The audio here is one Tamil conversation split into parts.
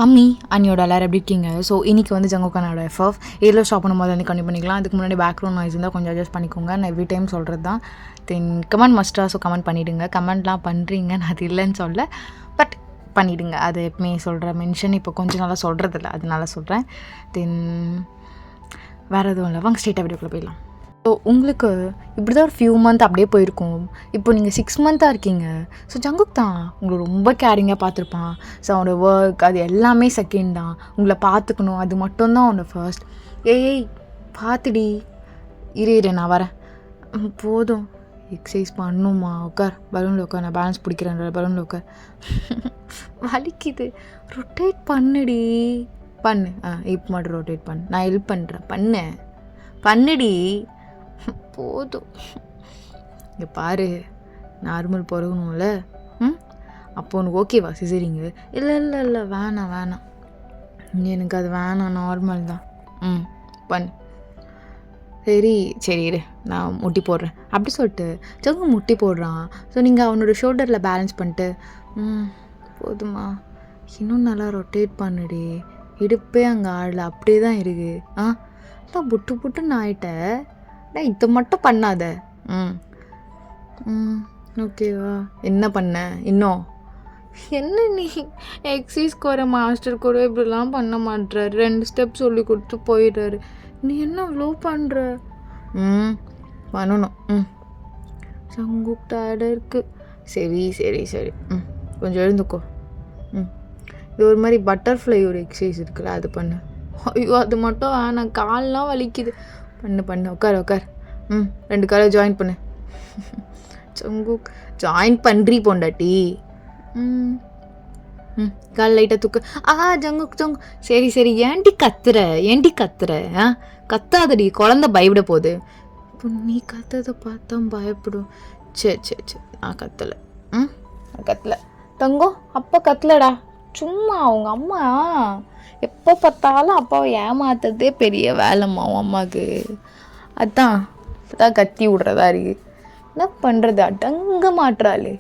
அம்மி அண்ணியோட எல்லாரும் எப்படி இருக்கீங்க? ஸோ இன்றைக்கி வந்து ஜங்குக்கானோட எஃப்எஃப் ஏரியில் ஸ்டாப் பண்ணும்போது வந்து கண்டிப்பாக பண்ணிக்கலாம். அதுக்கு முன்னாடி பேக்ரவுண்ட் நாய்ஸ் இருந்தால் கொஞ்சம் அட்ஜஸ்ட் பண்ணிக்கோங்க. நான் எவ்ரி டைம் சொல்கிறது தான். தென் கமெண்ட் மஸ்ட்டாக, ஸோ கமெண்ட் பண்ணிவிடுங்க. கமெண்ட்லாம் பண்ணுறீங்க, நான் அது இல்லைன்னு சொல்ல, பட் பண்ணிவிடுங்க. அது எப்பவுமே சொல்கிற மென்ஷன் இப்போ கொஞ்சம் நாளாக சொல்கிறதில்ல, அதனால சொல்கிறேன். தென் வேறு எதுவும் இல்லை, வாங்க ஸ்ட்ரெயிட்டாக வீடியோக்குள்ளே போயிடலாம். ஸோ உங்களுக்கு இப்படி தான் ஒரு ஃபியூ மந்த் அப்படியே போயிருக்கும். இப்போ நீங்கள் 6 மந்த்தாக இருக்கீங்க. ஸோ ஜங்குக் தான் உங்களை ரொம்ப கேரிங்காக பார்த்துருப்பான். ஸோ அவனோட ஒர்க் அது எல்லாமே செகண்ட் தான். உங்களை பார்த்துக்கணும், அது மட்டும்தான் அவனோட ஃபர்ஸ்ட். ஏய் பார்த்துடி, இரு நான் வரேன். போதும், எக்ஸசைஸ் பண்ணணுமா? உட்கார், பலூனில் உட்கார், நான் பேலன்ஸ் பிடிக்கிறேன், பலூனில் உட்கார். வலிக்குது, ரொட்டேட் பண்ணுடி. பண்ணு, இப்போ மட்டும் ரொட்டேட் பண்ணு, நான் ஹெல்ப் பண்ணுறேன், பண்ணுடி. போதும், இங்கே பாரு, நார்மல் பிறகணும்ல. அப்போ உனக்கு ஓகேவா சிசரிங்கு? இல்லை வேணாம், எனக்கு அது வேணாம், நார்மல் தான். பண்ணு. சரி இரு, நான் முட்டி போடுறேன் அப்படி சொல்லிட்டு ஜங்கு முட்டி போடுறான். ஸோ நீங்கள் அவனோட ஷோல்டரில் பேலன்ஸ் பண்ணிட்டு போதுமா, இன்னும் நல்லா ரொட்டேட் பண்ணுடி, இடுப்பே அங்கே ஆடல, அப்படியே தான் இருக்குது. நான் புட்டுன்னு ஆயிட்டேன், இதை மட்டும் பண்ணாத. ஓகேவா? என்ன பண்ண இன்னும்? என்ன நீ எக்ஸசைஸ் கூட மாஸ்டர் கூட இப்படிலாம் பண்ண மாட்டுறாரு, 2 ஸ்டெப் சொல்லி கொடுத்து போயிடுறாரு, நீ என்ன இவ்வளோ பண்ணுற? பண்ணணும். சங்கு டயர்டாக இருக்குது. சரி கொஞ்சம் எழுந்துக்கோ. இது ஒரு மாதிரி பட்டர்ஃப்ளை ஒரு எக்ஸசைஸ் இருக்குல்ல, அது பண்ணு. ஐயோ அது மட்டும் வேணாம், கால்லாம் வலிக்குது. பண்ணு, உட்கார். 2 காலை ஜாயின் பண்ணு. சங்கு ஜாயின் பண்ணுறி பொண்டாட்டி. கால் லைட்டாக தூக்கு. ஜங்கு சரி ஏன்டி கத்துற? கத்தாதடி, குழந்த பயப்பட போகுது. இப்போ நீ கத்ததை பார்த்தா பயப்படும். சரி நான் கத்தலை. தங்கம் அப்பா கத்தலடா, சும்மா அவங்க அம்மா எப்போ பார்த்தாலும் அப்பாவை ஏமாத்ததே பெரிய வேலைம்மா அவன் அம்மாவுக்கு. அதான் கத்தி விட்றதா இருக்கு. என்ன பண்ணுறது, அடங்க மாட்டுறாளே.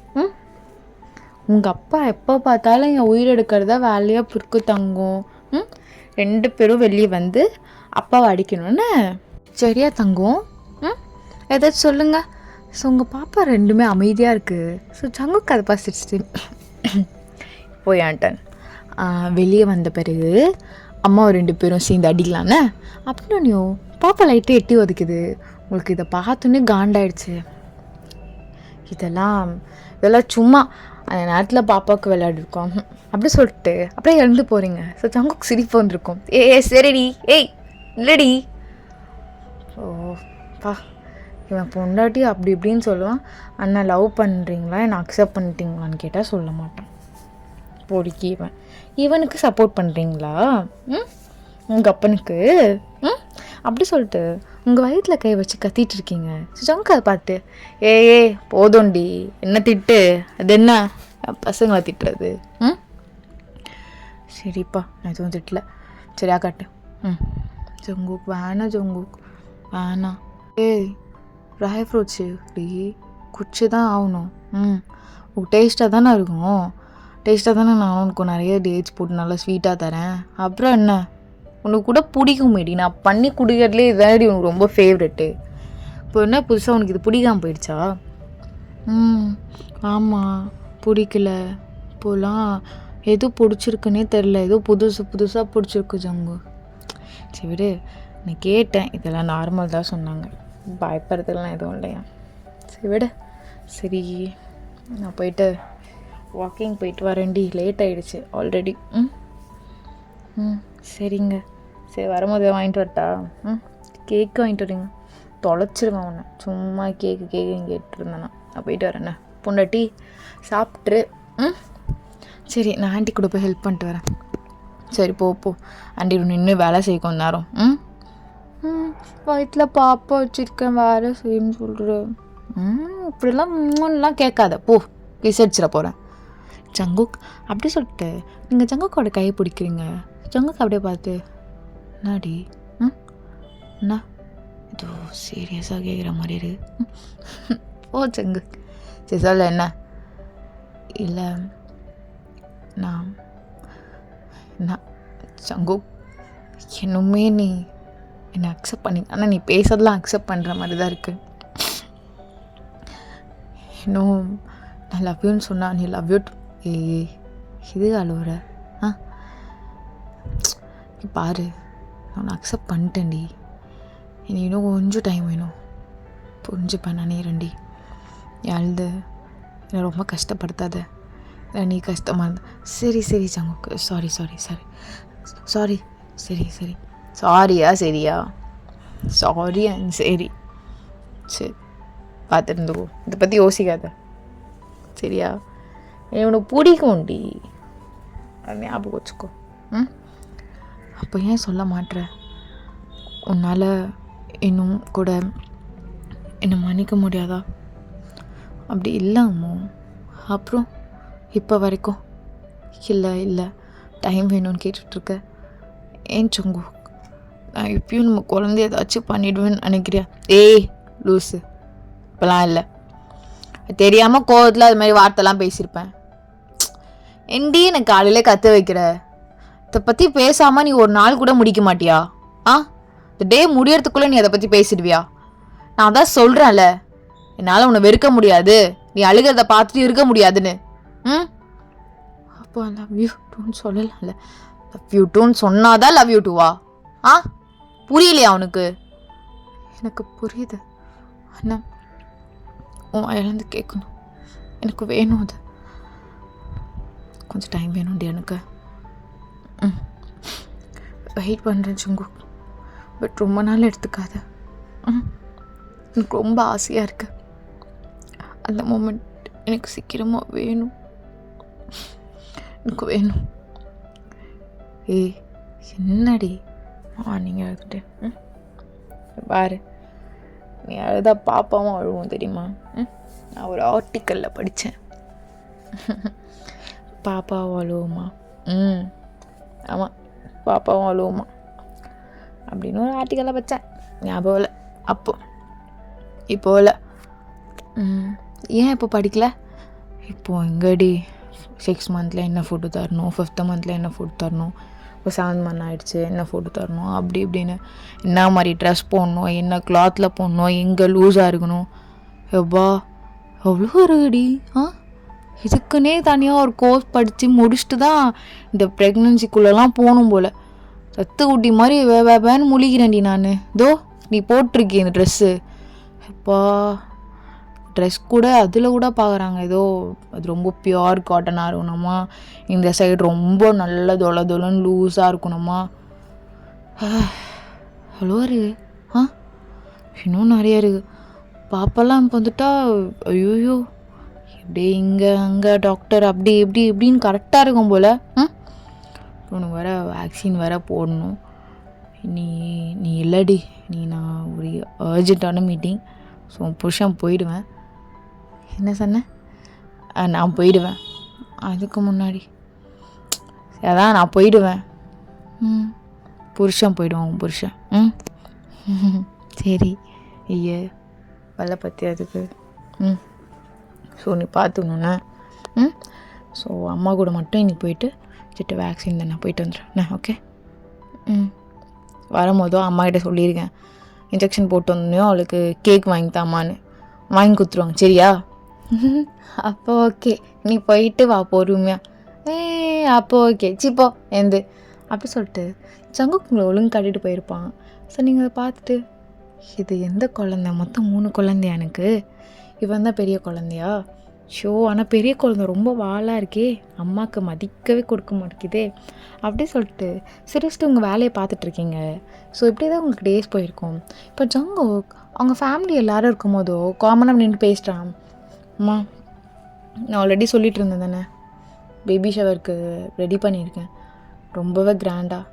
உங்கள் அப்பா எப்போ பார்த்தாலும் என் உயிர் எடுக்கிறதா வேலையாக பிற்கு தங்கும். 2 பேரும் வெளியே வந்து அப்பாவை அடிக்கணும்னு. சரியா தங்கம்? ஏதாச்சும் சொல்லுங்கள். ஸோ உங்கள் பாப்பா 2மே அமைதியாக இருக்குது. ஸோ ஜங்குக்கு அதை பார்த்துட்டு போயான்டன். வெளியே வந்த பிறகு அம்மா 2 பேரும் சேர்ந்து அடிக்கலான்னு அப்படின்னு பாப்பா லைட்டே எட்டி ஒதுக்குது. உங்களுக்கு இதை பார்த்தோன்னே காண்டாயிடுச்சு. இதெல்லாம் சும்மா அந்த நேரத்தில் பாப்பாவுக்கு விளையாடிருக்கோம் அப்படி சொல்லிட்டு அப்படியே எழுந்து போகிறீங்க. ஸோ ஜங்குக்கு சிரிப்பு வந்திருக்கும். சரிடி, இல்லடி. பா இவன் பொண்டாட்டி அப்படி இப்படின்னு சொல்லுவான். அண்ணா லவ் பண்ணுறீங்களா, என்னை அக்செப்ட் பண்ணிட்டீங்களான்னு கேட்டால் சொல்ல மாட்டான். பொடிக்கு இவனுக்கு சப்போர்ட் பண்ணுறீங்களா உங்கள் அப்பனுக்கு? அப்படி சொல்லிட்டு உங்கள் வயிற்றில் கை வச்சு கத்திட்டு இருக்கீங்க. ஜங்கு அதை பார்த்து போதோண்டி, என்ன திட்டு, அது என்ன பசங்களை திட்டுறது? சரிப்பா நான் எதுவும் திட்டல, சரியா காட்டு. ஜங்குக்கு வேணாம். ட்ரை ஃப்ரூட்ஸு குச்சி தான் ஆகணும். டேஸ்ட்டாக தானே இருக்கும். டேஸ்ட்டாக தானே நான் உனக்கு நிறைய டேட்ஸ் போட்டு நல்லா ஸ்வீட்டாக தரேன். அப்புறம் என்ன, உனக்கு கூட பிடிக்கும் மேடி, நான் பண்ணி குடிக்கிறதுலே இதாடி உனக்கு ரொம்ப ஃபேவரெட்டு. இப்போ என்ன புதுசாக உனக்கு இது பிடிக்காமல் போயிடுச்சா? ஆமாம் பிடிக்கல. இப்போலாம் எது பிடிச்சிருக்குன்னே தெரில, ஏதோ புதுசாக பிடிச்சிருக்கு ஜங்கு. சரி விடு, நான் கேட்டேன், இதெல்லாம் நார்மல் தான் சொன்னாங்க, பயப்படுறதுலாம் எதுவும் இல்லையா. சரி விடு. சரி நான் போயிட்டு வாக்கிங் போயிட்டு வரேன்டி, லேட் ஆகிடுச்சு ஆல்ரெடி. சரிங்க. சரி வரும்போது வாங்கிட்டு வரட்டா? கேக்கு வாங்கிட்டு வரீங்க? தொலைச்சிருவேன் உன்னை, சும்மா கேக்கு இங்கே கேட்டுருந்தேண்ணா. நான் போயிட்டு வரேண்ணே. பொண்டாட்டி சாப்பிட்ரு. சரி நான் ஆண்டி கூட போய் ஹெல்ப் பண்ணிட்டு வரேன். சரி போ ஆண்டி நின்று வேலை செய்ய கொஞ்ச நேரம். வயிற்றில் பாப்பா வச்சுருக்கேன், வேலை செய்யணும்னு சொல்கிறேன். இப்படிலாம் மூணுலாம் கேட்காத, போ விசரிச்சிட போகிறேன். ஜங்குக் அப்படி சொல்லிட்டு நீங்கள் ஜங்குக்கோட கையை பிடிக்கிறீங்க. ஜங்குக்கு அப்படியே பார்த்து என்னாடி என்ன இதோ சீரியஸாக கேட்குற மாதிரி இருக்கு. ஓ ஜங்குக் சரி சொல்ல என்ன? இல்லை நான் நான் சங்கோ இன்னுமே நீ என்னை அக்செப்ட் பண்ணி, ஆனால் நீ பேசுறதெல்லாம் அக்செப்ட் பண்ணுற மாதிரி தான் இருக்குது. இன்னும் நான் லவ் யூன்னு சொன்னால் நீ லவ் யூ இது அழுவுற பாரு, நான் அக்செப்ட் பண்ணிட்டேன்டி. நீ இன்னும் கொஞ்சம் டைம் வேணும், புரிஞ்சுப்பேன் நானே ரெண்டி. நீ அழுது என்னை ரொம்ப கஷ்டப்படுத்தாத, இல்லை நீ கஷ்டமாக இருந்த. சரி சரி சங்குக்கு, சாரி சாரி சாரி சாரி சரி சரி சாரியா சரியா சாரி சரி சரி பார்த்துட்டு இருந்துக்கோ, இதை பற்றி யோசிக்காத சரியா. உனக்கு பிடிக்கும்டி, அது ஞாபகம் வச்சுக்கோ. அப்போ ஏன் சொல்ல மாட்ற? உன்னால் இன்னும் கூட என்னை மன்னிக்க முடியாதா? அப்படி இல்லாமோ அப்புறம் இப்போ வரைக்கும் இல்லை இல்லை டைம் வேணும்னு கேட்டுட்ருக்க. ஏன் சங்கு, நான் இப்பயும் நம்ம குழந்தைய ஏதாச்சும் பண்ணிவிடுவேன்னு நினைக்கிறியா? ஏய் லூஸு, இப்போலாம் இல்லை. தெரியாமல் கோவத்தில் அது மாதிரி வார்த்தைலாம் பேசியிருப்பேன். என்டி எனக்கு காலையில் கற்று வைக்கிற இதை பற்றி பேசாமல் நீ ஒரு நாள் கூட முடிக்க மாட்டியா? இந்த டே முடியறதுக்குள்ளே நீ அதை பற்றி பேசிடுவியா? நான் தான் சொல்கிறேன்ல, என்னால் உன்னை வெறுக்க முடியாது, நீ அழுகிறத பார்த்துட்டு இருக்க முடியாதுன்னு. அப்போ லவ் யூ டூன்னு சொல்லலாம்ல. லவ் யூ டூன்னு சொன்னாதான் லவ் யூ டூவா? புரியலையா அவனுக்கு? எனக்கு புரியுது, அண்ணா உன் இழந்து கேட்கணும், எனக்கு வேணும். அது கொஞ்சம் டைம் வேணும்டி எனக்கு. வெயிட் பண்ணுறேன் சங்கு, பட் ரொம்ப நாள் எடுத்துக்காத. எனக்கு ரொம்ப ஆசையாக இருக்கு, அந்த மூமெண்ட் எனக்கு சீக்கிரமாக வேணும், எனக்கு வேணும். ஏய் என்னடி நீங்கள் அழுதுட்டு பாரு, நீ அழுதா பாப்பாவும் அழுவோம் தெரியுமா? நான் ஒரு ஆர்டிக்கலில் படித்தேன், பாப்பாவும் அழுவுமா. ஆமாம் பாப்பாவும் அழுவுமா அப்படின்னு ஒரு ஆர்டிக்கலில் படித்தேன். ஞாபகம் இல்லை அப்போ, இப்போ இல்லை. ஏன் இப்போ படிக்கல? இப்போது எங்கடி 6 மந்த்தில் என்ன ஃபுட்டு தரணும், 5th மந்த்தில் என்ன ஃபுட் தரணும், இப்போ 7th மந்த் ஆகிடுச்சு என்ன ஃபுட்டு தரணும், அப்படி இப்படின்னு என்ன மாதிரி ட்ரெஸ் போடணும், என்ன கிளாத்தில் போடணும், எங்கே லூஸாக இருக்கணும். எவ்வா எவ்வளோ இருக்குடி. இதுக்குன்னே தனியாக ஒரு கோர்ஸ் படித்து முடிச்சுட்டு தான் இந்த ப்ரெக்னன்சிக்குள்ளெல்லாம் போகணும் போல். சத்து குட்டி மாதிரி வேன்னு முழிக்கிறேன்டி நான். இதோ நீ போட்டிருக்கே இந்த ட்ரெஸ்ஸு, எப்பா ட்ரெஸ் கூட அதில் கூட பார்க்குறாங்க ஏதோ அது ரொம்ப பியோர் காட்டனாக இருக்கணுமா, இந்த சைடு ரொம்ப நல்ல தொலைன்னு லூஸாக இருக்கணுமா. அவ்வளோ இருக்குது. இன்னும் நிறைய இருக்குது. பாப்பெல்லாம் இப்போ வந்துட்டா ஐயோயோ இப்படி இங்கே அங்கே டாக்டர் அப்படி இப்படின்னு கரெக்டாக இருக்கும் போல். உனக்கு வேறு வேக்சின் வேறு போடணும். நீ இல்லடி, நான் ஒரு அர்ஜென்ட்டான மீட்டிங், ஸோ புருஷன் போயிடுவேன். என்ன சொன்னேன்? நான் போயிடுவேன் அதுக்கு முன்னாடி, அதான் நான் போயிடுவேன். புருஷன் போயிடுவான் புருஷன். சரி ஐய வெள்ளை பற்றி அதுக்கு. ஸோ நீ பார்த்துக்கணுண்ணே. ஸோ அம்மா கூட மட்டும் இன்னைக்கு போயிட்டு சிட்டு வேக்சின் தானே போயிட்டு வந்துடுறேண்ணே. ஓகே. வரும்போதோ அம்மாக்கிட்ட சொல்லியிருக்கேன், இன்ஜெக்ஷன் போட்டு வந்தோடனே அவளுக்கு கேக் வாங்கித்தாமான்னு வாங்கி கொடுத்துருவாங்க சரியா? அப்போ ஓகே, நீ போயிட்டு வா பொறுமையாக. அப்போ ஓகே சிப்போ எந்து அப்படி சொல்லிட்டு சங்குக்குங்களை ஒழுங்கு கட்டிட்டு போயிருப்பான். ஸோ நீங்கள் அதை பார்த்துட்டு இது எந்த குழந்தை, மொத்தம் 3 குழந்தையா எனக்கு, இவன் தான் பெரிய குழந்தையா? ஷோ ஆனால் பெரிய குழந்தை ரொம்ப வாளாக இருக்கே, அம்மாவுக்கு மதிக்கவே கொடுக்க மாட்டேங்குதே அப்படி சொல்லிட்டு சிரிச்சுட்டு உங்கள் வேலையை பார்த்துட்ருக்கீங்க. ஸோ இப்படி தான் உங்களுக்கு டேஸ் போயிருக்கோம். இப்போ ஜங்கு அவங்க ஃபேமிலி எல்லோரும் இருக்கும் போதோ காமனாக நின்று பேசுகிறான். அம்மா நான் ஆல்ரெடி சொல்லிகிட்டு இருந்தேன் தானே, பேபி ஷவருக்கு ரெடி பண்ணியிருக்கேன் ரொம்பவே கிராண்டாக.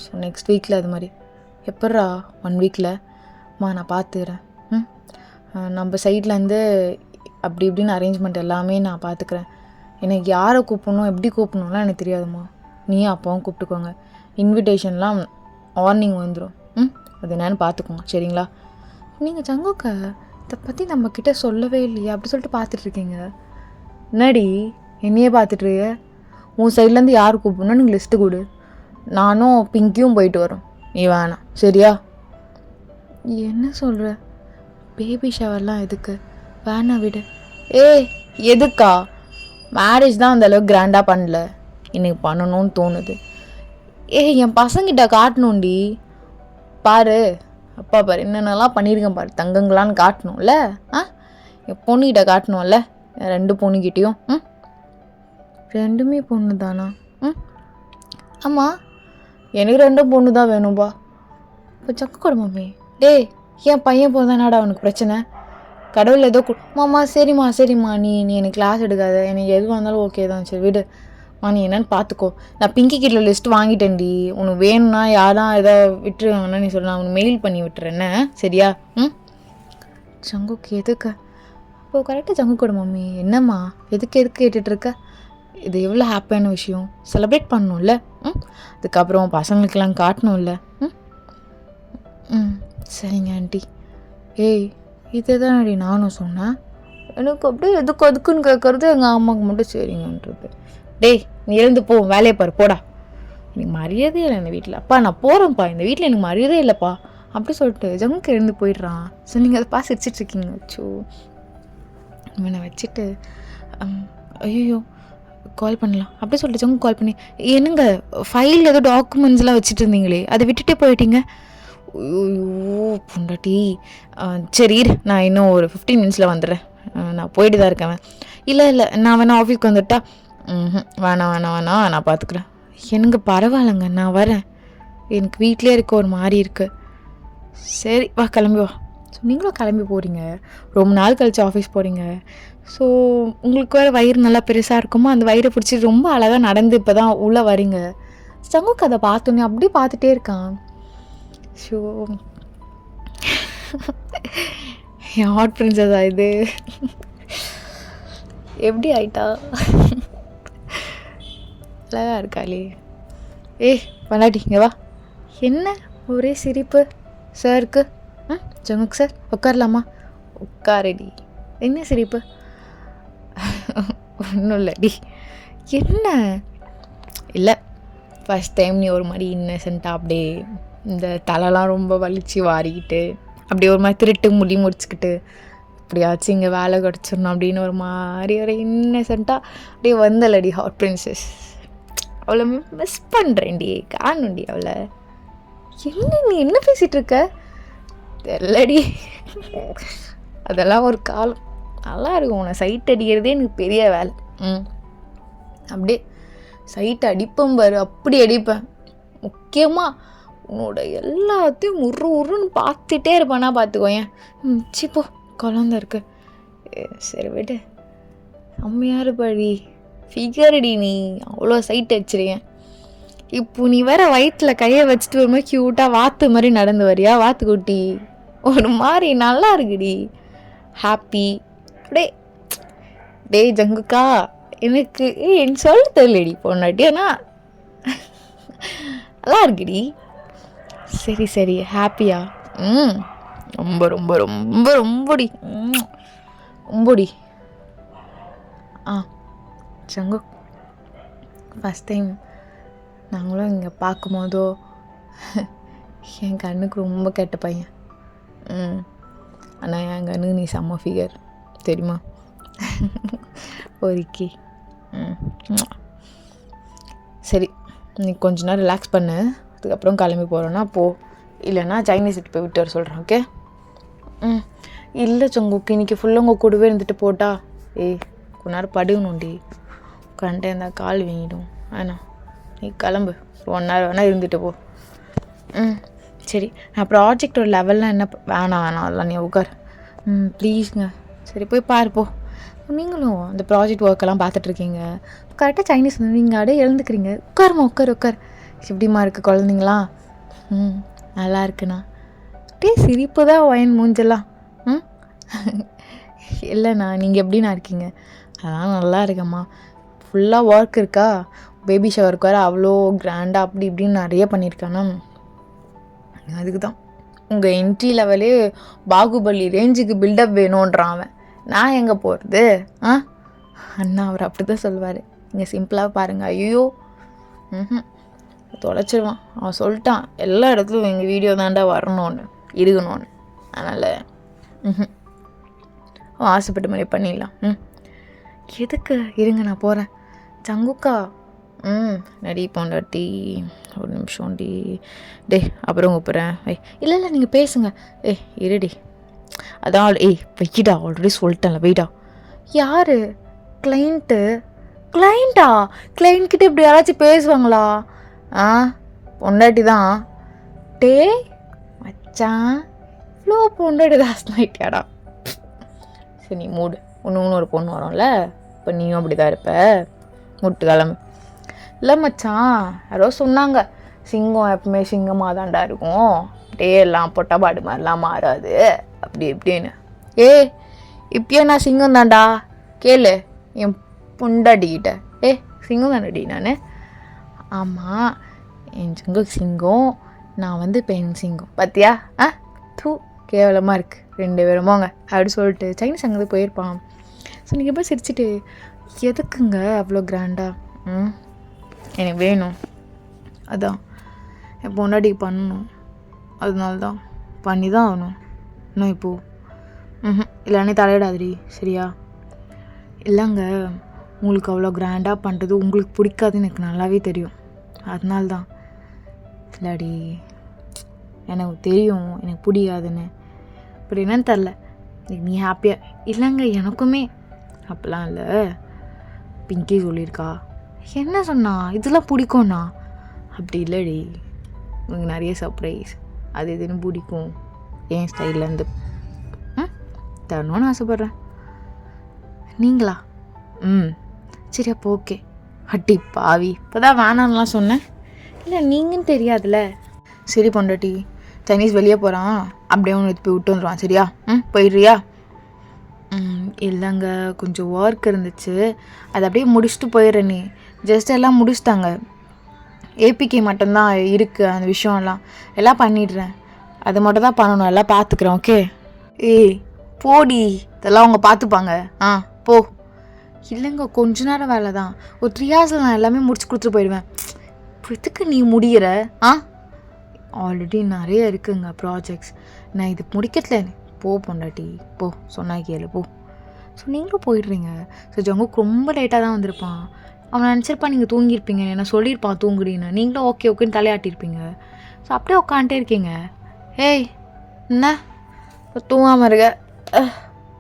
ஸோ நெக்ஸ்ட் வீக்கில் அது மாதிரி. எப்பட்றா 1 வீக்கில்? நான் பார்த்துக்கிறேன். நம்ம சைட்லேருந்து அப்படி இப்படின்னு அரேஞ்ச்மெண்ட் எல்லாமே நான் பார்த்துக்கிறேன். எனக்கு யாரை கூப்பிடணும் எப்படி கூப்பிடணும்லாம் எனக்கு தெரியாதும்மா, நீயும் அப்பாவும் கூப்பிட்டுக்கோங்க. இன்விடேஷன்லாம் மார்னிங் வந்துடும். அது என்னன்னு பார்த்துக்கோங்க சரிங்களா? நீங்கள் ஜங்குக்க இதை பற்றி நம்மக்கிட்ட சொல்லவே இல்லையா அப்படி சொல்லிட்டு பார்த்துட்ருக்கீங்க. என்னடி என்னையே பார்த்துட்ருக்க? உன் சைட்லேருந்து யார் கூப்பிடணும் நீங்கள் லிஸ்ட்டு கொடு. நானும் பிங்கியும் போயிட்டு வரோம், நீ வேணாம் சரியா? என்ன சொல்கிற? பேபி ஷவர்லாம் எதுக்கு? வேணாம் விடு. ஏய் எதுக்கா? மேரேஜ் தான் அந்தளவுக்கு கிராண்டாக பண்ணல, இன்னைக்கு பண்ணணும்னு தோணுது. ஏய் என் பசங்கிட்ட காட்டணும்டி, பாரு அப்பா பாரு என்னென்னலாம் பண்ணியிருக்கேன் பாரு, தங்கங்களான்னு காட்டணும்ல. என் பொண்ணுக்கிட்ட காட்டணும்ல, 2 பொண்ணுக்கிட்டேயும். ரெண்டுமே பொண்ணு தானா? ஆமாம், எனக்கு 2 பொண்ணு தான் வேணும்பா. இப்போ சக்கு கூட மம்மி. டேய் என் பையன் போதானாடா அவனுக்கு பிரச்சனை? கடவுள் ஏதோ மாமா சரிம்மா நீ எனக்கு கிளாஸ் எடுக்காத, எனக்கு எதுவாக இருந்தாலும் ஓகே தான், சரி விடு நீ என்னன்னு பார்த்துக்கோ. நான் பிங்கி கிட்ட லிஸ்ட் வாங்கிட்டேன்டி, உனக்கு வேணும்னா யாரும் எதாவது விட்டுருவாங்கன்னா நீ சொல்ல, நான் உனக்கு மெயில் பண்ணி விட்டுறேன்னு சரியா? ஜங்குக்கு எதுக்கு? அப்போ கரெக்டாக ஜங்கு கூட மம்மி. என்னம்மா எதுக்கு கேட்டுட்ருக்க? இது எவ்வளோ ஹாப்பியான விஷயம், செலிப்ரேட் பண்ணணும்ல. அதுக்கப்புறம் பசங்களுக்கெல்லாம் காட்டணும்ல. சரிங்க ஆண்டி. ஏய் இதை தானடி நானும் சொன்னேன், எனக்கு அப்படியே அதுக்குன்னு கேட்குறது எங்கள் அம்மாவுக்கு மட்டும் சரிங்கன்றது. டேய் நீ எழுந்து போ, வேலையை பாரு போடா, எனக்கு மரியாதையே இல்லை இந்த வீட்டில். அப்பா நான் போகிறேன்ப்பா, இந்த வீட்டில் எனக்கு மரியாதையே இல்லைப்பா அப்படி சொல்லிட்டு ஜங்குக்கு எழுந்து போயிடுறான். ஸோ நீங்கள் அதை சிரிச்சிட்ருக்கீங்க. வச்சோ இவனை வச்சுட்டு ஐயோ கால் பண்ணலாம் அப்படி சொல்லிட்டு ஜங்கு கால் பண்ணி, என்னங்க ஃபைல் ஏதோ டாக்குமெண்ட்ஸ்லாம் வச்சுட்டு இருந்தீங்களே அதை விட்டுட்டே போயிட்டீங்க? ஐயோ பொண்டாட்டி, சரி நான் இன்னும் ஒரு 15 மினிட்ஸில் வந்துடுறேன், நான் போயிட்டு தான் இருக்கேன். இல்லை நான் வேணா ஆஃபீஸ்க்கு வந்துட்டா? வேணாம் நான் பார்த்துக்குறேன். எனக்கு பரவாயில்லைங்க நான் வரேன், எனக்கு வீட்டிலே இருக்க ஒரு மாதிரி இருக்குது. சரி வா கிளம்பி வா. ஸோ நீங்களும் கிளம்பி போகிறீங்க, ரொம்ப நாள் கழிச்சு ஆஃபீஸ் போகிறீங்க. ஸோ உங்களுக்கு வேறு வயிறு நல்லா பெருசாக இருக்குமோ, அந்த வயிறை பிடிச்சி ரொம்ப அழகாக நடந்து இப்போ தான் உள்ளே வரீங்க. சங்குக்கு அதை பார்த்தோன்னே அப்படியே பார்த்துட்டே இருக்கான். ஷோ என் ஹாட் பிரின்சஸா இது எப்படி ஆயிட்டா? அழகாக இருக்காளே. பண்ணாட்டி இங்கே வா. என்ன ஒரே சிரிப்பு சாருக்கு? ஜங்குக் சார் உட்காரலாமா? உட்காரடி. என்ன சிரிப்பு? ஒன்றும் இல்லடி. என்ன இல்லை, ஃபஸ்ட் டைம் நீ ஒரு மாதிரி இன்னசென்ட்டாக அப்படியே இந்த தலைலாம் ரொம்ப வலிச்சு வாரிக்கிட்டு அப்படியே ஒரு மாதிரி திருட்டு முடி முடிச்சுக்கிட்டு அப்படியாச்சும் இங்கே வேலை கிடச்சிடணும் அப்படின்னு ஒரு மாதிரி ஒரு இன்னசென்ட்டாக அப்படியே வந்தலடி ஹாட் பிரின்சஸ். அவளை மிஸ் பண்ணுறேன்டி, காணுண்டி அவளை. என்ன நீ என்ன பேசிகிட்டு இருக்க? தெரியலடி, அதெல்லாம் ஒரு காலம் நல்லா இருக்கும். உன்னை சைட் அடிக்கிறதே எனக்கு பெரிய வேலை. அப்படியே சைட் அடிப்பேன் பாரு, அப்படி அடிப்பேன். முக்கியமாக உன்னோட எல்லாத்தையும் உருன்னு பார்த்துட்டே இருப்பானா பார்த்துக்கோயேன். சிப்போ குழந்த இருக்கு. சரி விடு, செம்மையாக இருப்பாடி, ஃபிகர்டி நீ, அவ்வளோ சைட் அடிச்சிருக்கேன். இப்போ நீ வேற வயிற்றில் கையை வச்சுட்டு ஒரு மாதிரி க்யூட்டாக வாத்து மாதிரி நடந்து வரியா? வாத்துக்குட்டி ஒரு மாதிரி நல்லா இருக்குடி, ஹாப்பி. அப்படியே டேய் ஜங்குக்கா, எனக்கு என் சொல்ல தெரியலடி பொண்ணாட்டி, ஆனால் நல்லா இருக்குடி. சரி ஹாப்பியா? ரொம்ப ரொம்ப ரொம்ப ரொம்படி ரொம்படி. ஜங்கு ஃபஸ்ட் டைம் நாங்களும் இங்கே பார்க்கும்போதோ என் கண்ணுக்கு ரொம்ப கெட்ட பையன். ஆனால் என் கண்ணுக்கு நீ செம்ம ஃபிகர் தெரியுமா? ஒருக்கி. சரி நீ கொஞ்ச நேரம் ரிலாக்ஸ் பண்ணு, அதுக்கப்புறம் கிளம்பி போகிறோன்னா போ, இல்லைன்னா சைனீஸ் விட்டு போய் விட்டு வர சொல்கிறேன். ஓகே? இல்லை சொங்குக்கு இன்னைக்கு ஃபுல்லாக உங்கள் கூடவே இருந்துட்டு போட்டா? கொஞ்ச நேரம் படுகணும்டி, உட்காந்துட்டே இருந்தால் கால் வீங்கிடும். வேணாம் நீ கிளம்பு, 1 hour வேணால் இருந்துட்டு போ. சரி நான் ப்ராஜெக்டோட லெவல்லாம் என்ன வேணாம் அதெல்லாம் நீ உட்கார். ப்ளீஸுங்க. சரி போய் பாருப்போ. நீங்களும் அந்த ப்ராஜெக்ட் ஒர்க்கெல்லாம் பார்த்துட்ருக்கீங்க, கரெக்டாக சைனீஸ் வந்து நீங்கள் அப்படியே எழுந்துக்கிறீங்க. உட்கார். எப்படிமா இருக்குது குழந்தைங்களா? நல்லா இருக்குண்ணா. அப்படியே சிரிப்பு தான் ஒயன் மூஞ்செல்லாம். இல்லைண்ணா நீங்கள் எப்படிண்ணா இருக்கீங்க? அதெல்லாம் நல்லா இருக்கேம்மா. ஃபுல்லாக ஒர்க் இருக்கா, பேபி ஷவருக்கு வர அவ்வளோ கிராண்டாக அப்படி இப்படின்னு நிறைய பண்ணியிருக்கானா. அதுக்கு தான் உங்கள் என்ட்ரி லெவலே பாகுபலி ரேஞ்சுக்கு பில்டப் வேணுன்றான் அவன். நான் எங்கே போகிறது? அண்ணா அவர் அப்படி தான் சொல்லுவார். நீங்கள் சிம்பிளாக பாருங்கள். ஐயோ தொலைச்சிருவான். அவன் சொல்லிட்டான் எல்லா இடத்துலையும் எங்கள் வீடியோ தாண்டா வரணும்னு இருக்கணும்னு. அதனால் அவன் ஆசைப்பட்ட மாதிரி பண்ணிடலாம். எதுக்கு இருங்க நான் போகிறேன். ஜங்குக்கா நடி பொண்டாட்டி ஒரு நிமிஷம் டி அப்புறம் கூப்பிட்றேன். இல்லை நீங்கள் பேசுங்க. இருடி அதான் வெயிடா ஆல்ரெடி சொல்லிட்டேன்ல வெயிடா. யார் கிளைண்ட்டா? கிளைண்ட்கிட்ட இப்படி யாராச்சும் பேசுவாங்களா? பொண்டாட்டி தான். மச்சான் இவ்வளோ பொண்டாட்டி தான் ஆயிட்டியாடா. சரி நீ மூடு. இன்னொன்று ஒரு பொண்ணு வரும்ல, இப்போ நீயும் அப்படி தான் இருப்ப. முட்டு கிளம்பு. இல்லை மச்சான் யாரோ சொன்னாங்க சிங்கம் எப்பவுமே சிங்கமாக தாண்டா இருக்கும், எல்லாம் பொட்டப்பாடு மாதிரிலாம் மாறாது அப்படி இப்படின்னு. இப்பயே நான் சிங்கம் தாண்டா, கேளு என் பொண்டாட்டிக்கிட்ட. சிங்கம் தானடி நான். ஆமாம் என் சிங்கம், நான் பெண் சிங்கம் பார்த்தியா? கேவலமாக இருக்குது 2 பேருமோங்க அப்படி சொல்லிட்டு சைனீஸ் அங்கே போயிருப்பான். ஸோ நீங்கள் எப்போ சிரிச்சிட்டு எதுக்குங்க அவ்வளோ கிராண்டாக? எனக்கு வேணும், அதான் என் பொண்டாட்டிக்கு பண்ணணும், அதனால தான் பண்ணி தான் ஆகணும். இன்னும் இப்போது இல்லைன்னே தலையிடாதடி சரியா? இல்லைங்க உங்களுக்கு அவ்வளோ கிராண்டாக பண்ணுறது உங்களுக்கு பிடிக்காதுன்னு எனக்கு நல்லாவே தெரியும், அதனால தான். இல்லாடி எனக்கு தெரியும் எனக்கு பிடிக்காதுன்னு, இப்படி என்னன்னு தெரில. நீ ஹாப்பியாக இல்லைங்க எனக்குமே அப்போலாம் இல்லை. பிங்கி சொல்லியிருக்கா. என்ன சொன்னா இதெல்லாம் பிடிக்கும்ண்ணா? அப்படி இல்லைடி, உங்களுக்கு நிறைய சர்ப்ரைஸ் அது இதுன்னு பிடிக்கும், என் ஸ்டைல்லேருந்து தரணும்னு ஆசைப்பட்றேன். நீங்களா? சரி அப்போ ஓகே. அட்டி பாவி இப்போ தான் வேணான்லாம் சொன்னேன். இல்லை நீங்கன்னு தெரியாதுல்ல. சரி பொண்டாட்டி சைனீஸ் வெளியே போகிறான், அப்படியே ஒன்று போய் விட்டு வந்துடுவான் சரியா? போயிடுறியா? இல்லைங்க கொஞ்சம் ஒர்க் இருந்துச்சு, அதை அப்படியே முடிச்சுட்டு போயிடுறேன். நீ ஜஸ்ட் எல்லாம் முடிச்சுட்டாங்க, ஏபிகே மட்டும்தான் இருக்குது அந்த விஷயம்லாம், எல்லாம் பண்ணிடுறேன். அதை மட்டும் தான் பண்ணணும், எல்லாம் பார்த்துக்குறேன் ஓகே? போடி இதெல்லாம் அவங்க பார்த்துப்பாங்க. போ. இல்லைங்க கொஞ்ச நேரம் வேலை தான், ஒரு 3 ஹவர்ஸில் நான் எல்லாமே முடிச்சு கொடுத்துட்டு போயிடுவேன். இப்போ எதுக்கு நீ முடிகிற? ஆல்ரெடி நிறைய இருக்குங்க ப்ராஜெக்ட்ஸ், நான் இது முடிக்கல. போ பொண்டாட்டி போ, சொன்னா கேளு போ. ஸோ நீங்களும் போயிடுறீங்க. ஸோ ஜங்குக்கு ரொம்ப லேட்டாக தான் வந்திருப்பான். அவன் நினச்சிருப்பான் நீங்கள் தூங்கியிருப்பீங்க, என்ன சொல்லியிருப்பான் தூங்குடின்னு, நீங்களும் ஓகே ஓகேன்னு தலையாட்டியிருப்பீங்க. ஸோ அப்படியே உட்காந்துட்டே இருக்கீங்க. என்ன இப்போ தூங்காமல் இருக்க?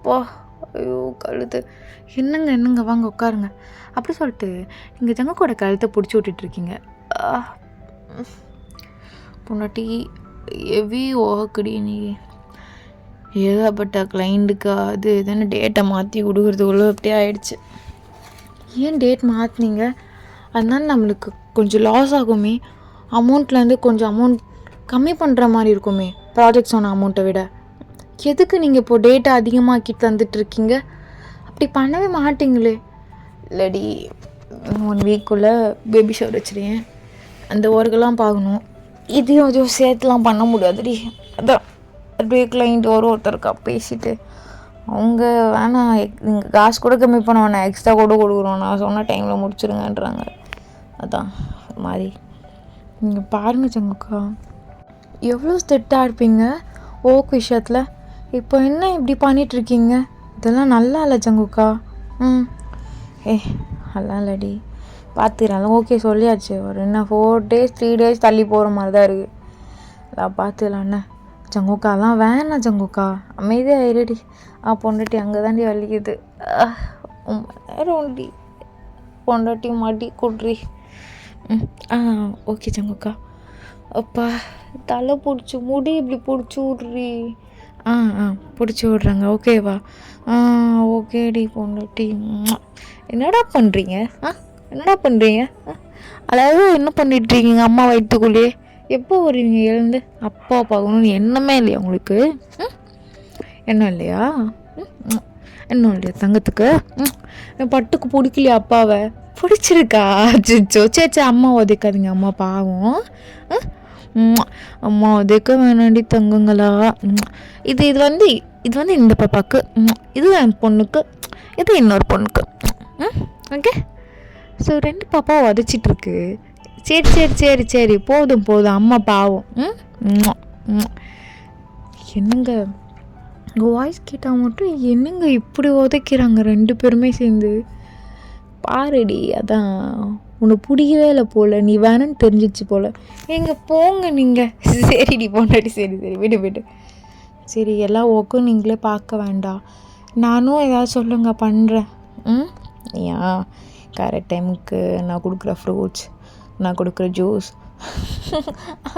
போ. ஐயோ கழுத்து. என்னங்க வாங்க உட்காருங்க அப்படி சொல்லிட்டு நீங்கள் ஜங்குக்கோட கழுத்தை பிடிச்சி விட்டுட்ருக்கீங்க. பொண்டாட்டி ஹெவி ஓகடி, நீ ஏகப்பட்ட கிளைண்ட்டுக்கு அது இதுன்னு டேட்டை மாற்றி கொடுக்குறதுக்குள்ளே அப்படியே ஆயிடுச்சு. ஏன் டேட் மாற்றினீங்க? அதனால நம்மளுக்கு கொஞ்சம் லாஸ் ஆகுமே, அமௌண்ட்லேருந்து கொஞ்சம் அமௌண்ட் கம்மி பண்ணுற மாதிரி இருக்குமே ப்ராஜெக்ட் சொன்ன அமௌண்ட்டை விட. எதுக்கு நீங்கள் இப்போது டேட்டை அதிகமாக்கி தந்துட்டுருக்கீங்க? அப்படி பண்ணவே மாட்டிங்களே. இல்லடி 1 வீக்குள்ளே பேபி ஷவர் வச்சுருக்கேன், அந்த ஒர்க்கெல்லாம் பார்க்கணும், இதையும் அதுவும் சேர்த்துலாம் பண்ண முடியாதுடி. அதான் அப்படியே கிளைண்ட் ஒருத்தருக்கா பேசிவிட்டு அவங்க வேணாம் நீங்கள் காசு கூட கம்மி பண்ண வேணாம், எக்ஸ்ட்ரா கூட கொடுக்குறோம், நான் சொன்ன டைமில் முடிச்சுருங்கன்றாங்க. அதான் மாதிரி நீங்கள் பாருங்கள் ஜங்குக்கா, எவ்வளோ ஸ்ட்ரிக்டாக இருப்பீங்க ஓக் விஷயத்தில், இப்போ என்ன இப்படி பண்ணிகிட்ருக்கீங்க? இதெல்லாம் நல்லா இல்லை ஜங்குக்கா. நல்லா இல்லடி பார்த்துக்கிறேன். ஓகே சொல்லியாச்சு, ஒரு என்ன 4 days 3 days தள்ளி போகிற மாதிரி தான் இருக்குது, அதான் பார்த்துக்கலாண்ணே. ஜங்குக்காலாம் வேணாம் ஜங்குக்கா, அமைதியாக இருடி. பொண்டாட்டி அங்கே தாண்டி வலிக்குது, நேரம் உண்டி பொண்டாட்டி மாட்டி கொடுறி. ஓகே ஜங்குக்கா. அப்பா தலை பிடிச்சி முடி இப்படி பிடிச்சி விட்றி. பிடிச்சி விட்றாங்க ஓகேவா? ஓகேடி பொண்டாட்டி. என்னடா பண்ணுறீங்க? என்னடா பண்ணுறீங்க? அதாவது என்ன பண்ணிட்டுருக்கீங்க அம்மா வயிற்றுக்குள்ளேயே? எப்போ வருவீங்க எழுந்து? அப்பா பார்க்கணுன்னு எண்ணமே இல்லையா உங்களுக்கு? எண்ணம் இல்லையா? எண்ணம் இல்லையா தங்கத்துக்கு? பட்டுக்கு பிடிக்கலையா அப்பாவை? பிடிச்சிருக்கா? அச்சோ சே அம்மா உதைக்காதீங்க, அம்மா பாவம். அம்மா உதைக்க வேணாண்டி தங்குங்களா. இது வந்து இந்த பாப்பாவுக்கு, இது என் பொண்ணுக்கு, இது இன்னொரு பொண்ணுக்கு. ஓகே ஸோ 2 பாப்பா உதச்சிட்ருக்கு. சரி சரி சரி சரி போதும் போதும், அம்மா பாவம். என்னங்க உங்கள் வாய்ஸ் கேட்டால் மட்டும் என்னங்க இப்படி உதைக்கிறாங்க 2 பேருமே சேர்ந்து. பாருடி, அதான் உன்னை பிடிக்கவே இல்லை போல், நீ வேணும்னு தெரிஞ்சிச்சு போல். எங்க போங்க நீங்கள். சரிடி போண்டாடி, சரி சரி விடு விடு. சரி, எல்லா ஒர்க்கும் நீங்களே பார்க்க வேண்டாம், நானும் ஏதாவது சொல்லுங்க பண்ணுறேன். ஏன் கரெக்ட் டைமுக்கு நான் கொடுக்குற ஃப்ரூட்ஸ், நான் கொடுக்குற ஜூஸ்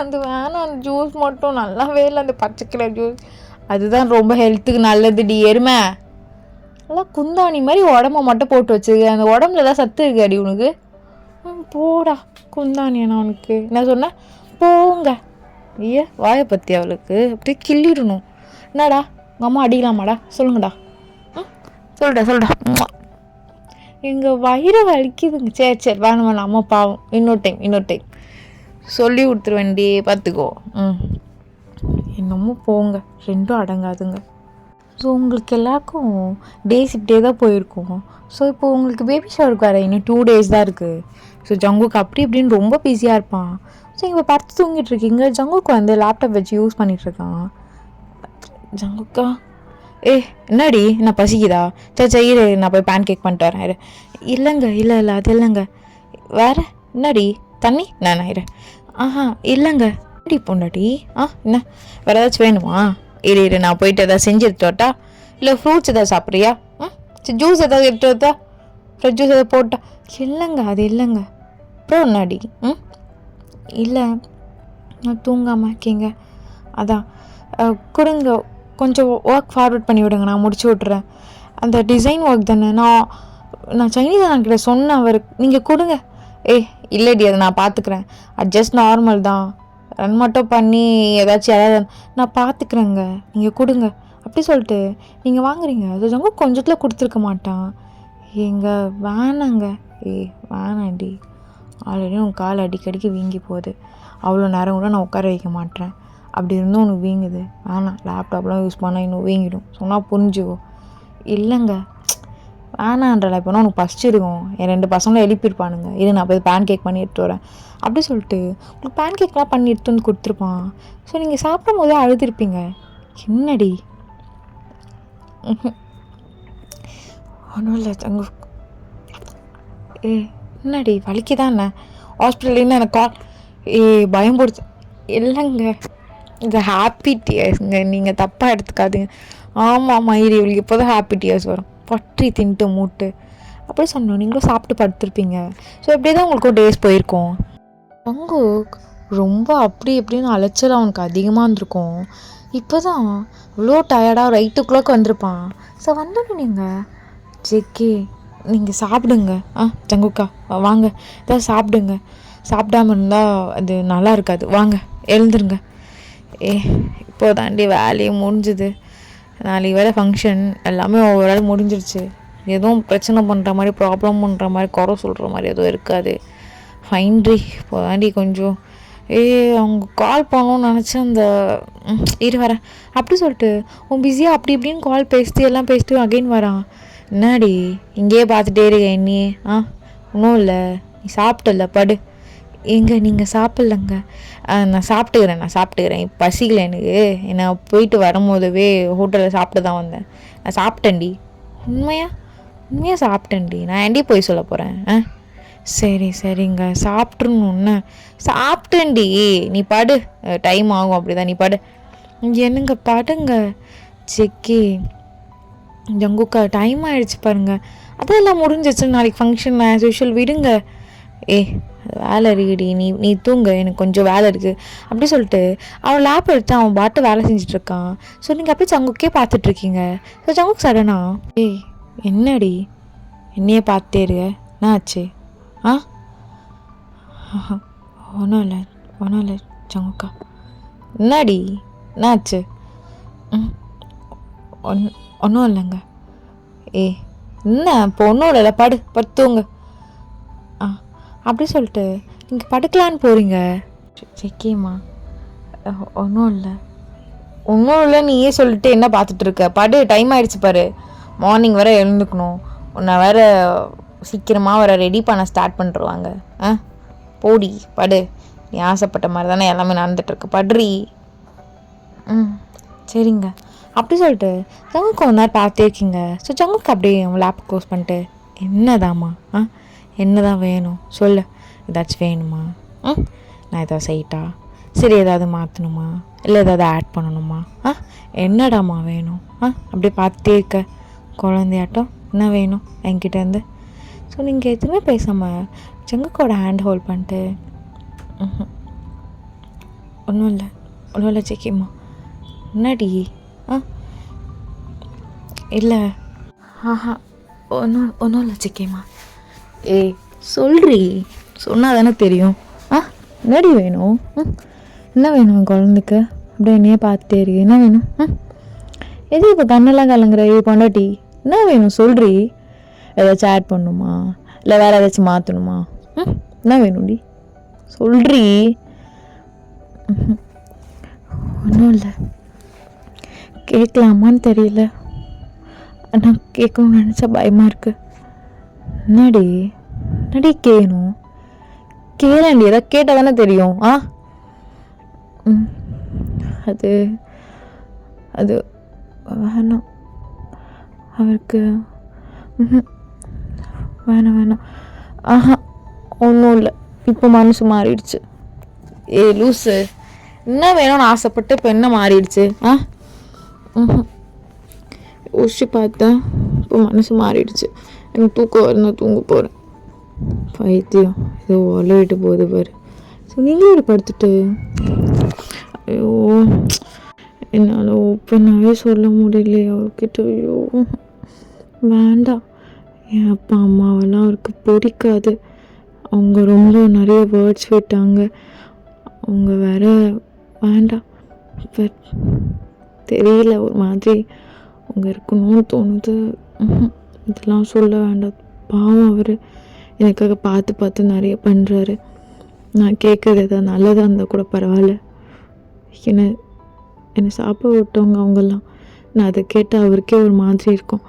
அது வேணாம். அந்த ஜூஸ் மட்டும் நல்லாவே இல்லை, அந்த பச்சை கலர் ஜூஸ். அதுதான் ரொம்ப ஹெல்த்துக்கு நல்லதுடி எருமை. நல்லா குந்தாணி மாதிரி உடம்ப மட்டும் போட்டு வச்சுருக்க, அந்த உடம்புல தான் சத்து இருக்கு அடி உனக்கு. போடா குந்தாணி, நான் உனக்கு என்ன சொன்னேன்? போங்க. ஐயா வாயை பற்றி அவளுக்கு அப்படியே கிள்ளிடணும். என்னடா உங்கள் அம்மா அடிக்கலாமாடா? சொல்லுங்கடா. சொல்லுடா. எங்கள் வயிறு வலிக்குதுங்க. சரி வேணாம் வேணாம், அம்மா பாவம். இன்னொரு டைம் சொல்லி கொடுத்துருவேன்டி, பார்த்துக்கோ. என்னமோ போங்க, 2 அடங்காதுங்க. ஸோ உங்களுக்கு எல்லாருக்கும் டேஸ் இப்படியே தான் போயிருக்கும். ஸோ இப்போது உங்களுக்கு பேபி ஷவருக்கு வர இன்னும் 2 days தான் இருக்குது. ஸோ ஜங்குக்கு அப்படி இப்படின்னு ரொம்ப பிஸியாக இருப்பான். ஸோ இப்போ படுத்து தூங்கிட்டு இருக்கீங்க, ஜங்குக்கு வந்து லேப்டாப் வச்சு யூஸ் பண்ணிகிட்ருக்கான். ஜங்குக்கா என்னடி நான் பசிக்குதா? சரி இரு, நான் போய் பேன் கேக் பண்ணிட்டு வரேன். இல்லைங்க இல்லை அது இல்லைங்க. வேறு என்னடி? தண்ணி நான் இரு. இல்லைங்க பொண்டாட்டி. என்ன வேறு ஏதாச்சும் வேணுமா? இரு நான் போயிட்டு எதாவது செஞ்சு எடுத்து வரட்டா? இல்லை ஃப்ரூட்ஸ் எதாவது சாப்பிட்றியா? ஜூஸ் எதாவது எடுத்து வரட்டா? ஃப்ரெஷ் ஜூஸ் எதாவது போட்டா? இல்லைங்க அது இல்லைங்க. அப்புறம் என்னாடி? இல்லை நான் தூங்காமல் இருக்கீங்க, அதான். கொடுங்க, கொஞ்சம் ஒர்க் ஃபார்வர்ட் பண்ணி விடுங்க, நான் முடிச்சு விட்றேன். அந்த டிசைன் ஒர்க் தானே, நான் சைனீஸ் அண்ணன்கிட்ட சொன்னேன் அவருக்கு. நீங்கள் கொடுங்க. இல்லைடி அதை நான் பார்த்துக்குறேன், அது ஜஸ்ட் நார்மல் தான், ரன் மட்டும் பண்ணி ஏதாச்சும் யாராவது நான் பார்த்துக்குறேங்க, நீங்கள் கொடுங்க அப்படி சொல்லிட்டு நீங்கள் வாங்குறீங்க. அது ஜங்கு கொஞ்சத்தில் கொடுத்துருக்க மாட்டான். வேணாங்க. வேணாண்டி, ஆல்ரெடி உன் கால் அடிக்கடிக்கு வீங்கி போகுது, அவ்வளோ நேரம் கூட நான் உட்கார வைக்க மாட்டேன். அப்படி இருந்தும் உனக்கு வீங்குது, வேணாம். லேப்டாப்லாம் யூஸ் பண்ணால் இன்னும் வீங்கிடும், சொன்னால் புரிஞ்சுக்கோ. இல்லைங்க வேணான்றல, இப்போனா உனக்கு பசிச்சிருக்கும், என் 2 பசங்களும் எழுப்பியிருப்பானுங்க, இது நான் போய் பேன் கேக் பண்ணி எடுத்து வரேன் அப்படி சொல்லிட்டு உங்களுக்கு பேன் கேக்லாம் பண்ணி எடுத்து வந்து கொடுத்துருப்பான். ஸோ நீங்கள் சாப்பிடும் போதே அழுதுருப்பீங்க. என்னடி? ஒன்றும் இல்லை தங்க. என்னடி வலிக்குதான்? என்ன ஹாஸ்பிட்டல்லேருந்து எனக்கு கால் பயம் போடுச்சு. இல்லைங்க இது ஹாப்பி டியர்ஸுங்க, நீங்கள் தப்பாக எடுத்துக்காதீங்க. ஆமாம் மயிரி, இவளுக்கு இப்போ தான் ஹாப்பி டியர்ஸ் வரும், பற்றி தின்ட்டு மூட்டு அப்படி சொன்னோம். நீங்களும் சாப்பிட்டு படுத்துருப்பீங்க. ஸோ இப்படியே தான் உங்களுக்கு டேஸ் போயிருக்கோம். அங்கே ரொம்ப அப்படி எப்படின்னு அலைச்சல் அவனுக்கு அதிகமாக இருந்திருக்கும். இப்போ தான் இவ்வளோ டயர்டாக 8 o'clock வந்திருப்பான். ஸோ வந்தோடனே நீங்கள் ஜெக்கி நீங்கள் சாப்பிடுங்க. ஜங்குக்கா வாங்க ஏதாவது சாப்பிடுங்க, சாப்பிடாம இருந்தால் அது நல்லா இருக்காது, வாங்க எழுந்துருங்க. இப்போ தாண்டி வேலையை முடிஞ்சுது, நாளைக்கு வேறு ஃபங்க்ஷன், எல்லாமே ஒவ்வொரு முடிஞ்சிருச்சு. எதுவும் பிரச்சனை பண்ணுற மாதிரி, ப்ராப்ளம் பண்ணுற மாதிரி, குறை சொல்கிற மாதிரி எதுவும் இருக்காது. ஃபைன்ரி இப்போ தாண்டி கொஞ்சம் அவங்க கால் பண்ணணும்னு நினச்சேன். அந்த இரு வரேன் அப்படி சொல்லிட்டு உன் பிஸியாக அப்படி இப்படின்னு கால் பேசிட்டு எல்லாம் பேசிட்டு அகைன் வரான். என்னாடி இங்கேயே பார்த்துட்டே இருக்க என்னையே? ஒன்றும் இல்லை, நீ சாப்பிட்டல படு. நீங்கள் சாப்பிட்லங்க. நான் சாப்பிட்டுக்கிறேன், இப்போ பசிக்கல எனக்கு. நான் போயிட்டு வரும்போதவே ஹோட்டலில் சாப்பிட்டு தான் வந்தேன். நான் சாப்பிட்டேன்டி. உண்மையாக சாப்பிட்டேன்டி. நான் ஏன்டி போய் சொல்ல போகிறேன்? சரிங்க சாப்பிட்ருன்னு சாப்பிட்டேன்டி. நீ படு, டைம் ஆகும் அப்படிதான், நீ படு. என்னங்க படுங்க. செக்கி ஜங்குக்கா டைம் ஆகிடுச்சு பாருங்க, அதெல்லாம் முடிஞ்சிச்சு, நாளைக்கு ஃபங்க்ஷன் ஆஸ் யூஷுவல், விடுங்க. வேலை இருக்குடி, நீ தூங்க, எனக்கு கொஞ்சம் வேலை இருக்குது அப்படி சொல்லிட்டு அவன் லேப் எடுத்து அவன் பாட்டு வேலை செஞ்சிட்ருக்கான். ஸோ நீங்கள் அப்படியே ஜங்குக்கே பார்த்துட்ருக்கீங்க. ஸோ ஜங்குக்கு சடனா என்னடி என்னையே பார்த்துட்டே இருக்க, என்ன ஆச்சு? ஒன்றும் இல்லை ஜங்குக்கா. என்னடி என்னாச்சு? ஒன்றும் இல்லைங்க. என்ன இப்போ ஒன்றும் இல்லைல்ல, படுத்துங்க அப்படி சொல்லிட்டு நீங்கள் படுக்கலான்னு போகிறீங்க. செக்கியம்மா ஒன்றும் இல்லை நீயே சொல்லிட்டு என்ன பார்த்துட்ருக்க, படு, டைம் ஆகிடுச்சு பாரு, மார்னிங் வேறு எழுந்துக்கணும், உன்னை வேறு சீக்கிரமாக வேறு ரெடி பண்ண ஸ்டார்ட் பண்ணிட்டுருவாங்க. போடி படு, நீ ஆசைப்பட்ட மாதிரி தானே எல்லாமே நடந்துட்டுருக்கு, படுறி. சரிங்க. அப்படி சொல்லிட்டு ஜங்குக்கு கொஞ்ச நேரம் பார்த்துட்டே இருக்கீங்க. ஸோ ஜங்குக்கு அப்படியே லேப் க்ளோஸ் பண்ணிட்டு, என்னதாம்மா என்ன தான் வேணும் சொல்லு, ஏதாச்சும் வேணுமா? நான் ஏதாவது செய்யிட்டா? சரி, ஏதாவது மாற்றணுமா, இல்லை ஏதாவது ஆட் பண்ணணுமா? என்னடாம்மா வேணும்? அப்படியே பார்த்துட்டே இருக்க குழந்தையாட்டம். என்ன வேணும் என்கிட்டேருந்து? ஸோ நீங்கள் எதுவுமே பேசாமல் ஜங்குக்கோட ஹேண்ட் ஹோல்ட் பண்ணிட்டு, ஒன்றும் இல்லை சிக்கிம்மா. என்னடி? இல்லை ஒன்றும் இல்லை சிக்கிம்மா. ஏய் சொல்றி, சொன்னால் தானே தெரியும். என்னடி வேணும்? என்ன வேணும் குழந்தைக்கு? அப்படியே என்னையே பார்த்துட்டே இருக்கு. என்ன வேணும்? எது இப்போ கண்ணெல்லாம் கலங்குற பொண்டாட்டி? என்ன வேணும் சொல்றி? ஏதாச்சும் ஆட் பண்ணணுமா, இல்லை வேறு ஏதாச்சும் மாற்றணுமா? என்ன வேணும்டி சொல்றி? ஒன்றும் இல்லை. கேட்கலாமான்னு தெரியல, ஆனால் கேட்கணும்னு நினச்சா பயமாக இருக்கு. என்னடி கேட்கணும்? கேளண்டி, ஏதாவது கேட்டால் தானே தெரியும். அது அது வேணாம் அவருக்கு. வேணாம். ஒன்றும் இல்லை, இப்போ மனசு மாறிடுச்சு. லூஸு, என்ன வேணும்னு ஆசைப்பட்டு இப்போ என்ன மாறிடுச்சு? யோசிச்சு பார்த்தா இப்போ மனசு மாறிடுச்சு. எனக்கு தூக்கம் வரணும், தூங்க போகிறேன். பைத்தியம், ஏதோ ஒலவிட்டு போகுது பாரு. ஸோ நீங்களும் ஒரு படுத்துட்டு, ஐயோ என்னால் ஓப்பனாகவே சொல்ல முடியலையே அவர்கிட்ட. ஐயோ வேண்டாம், என் அப்பா அம்மாவெல்லாம் அவருக்கு பிடிக்காது. அவங்க ரொம்ப நிறைய வேர்ட்ஸ் விட்டாங்க. அவங்க வேற வேண்டாம். பட் தெரியல, ஒரு மாதிரி அவங்க இருக்கணும்னு தோணுது. இதெல்லாம் சொல்ல வேண்டாம். பாவம் அவர் எனக்காக பார்த்து நிறைய பண்ணுறாரு. நான் கேட்குறது எதாவது நல்லதாக இருந்தால் கூட பரவாயில்ல. என்னை சாப்பிட விட்டவங்க அவங்கெல்லாம். நான் அதை கேட்டால் அவருக்கே ஒரு மாதிரி இருக்கும்.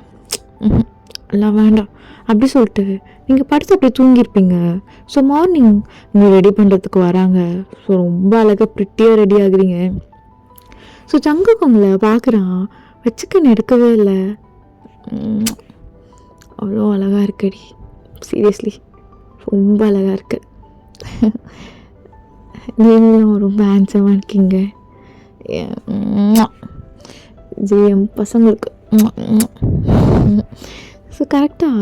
எல்லாம் வேண்டாம். அப்படி சொல்லிட்டு நீங்கள் படுத்து அப்படியே தூங்கியிருப்பீங்க. ஸோ மார்னிங் உங்களை ரெடி பண்ணுறதுக்கு வராங்க. ஸோ ரொம்ப அழகாக ப்ரிட்டியாக ரெடி ஆகுறீங்க. ஸோ ஜங்குக்கு உங்களை பார்க்குறான், வச்சுக்கன்னு எடுக்கவே இல்லை. அவ்வளோ அழகாக இருக்கடி, சீரியஸ்லி ரொம்ப அழகாக இருக்கு. நீங்களும் ரொம்ப ஹேண்ட்ஸமாக இருக்கீங்க. என் பசங்களுக்கு. ஸோ கரெக்டாக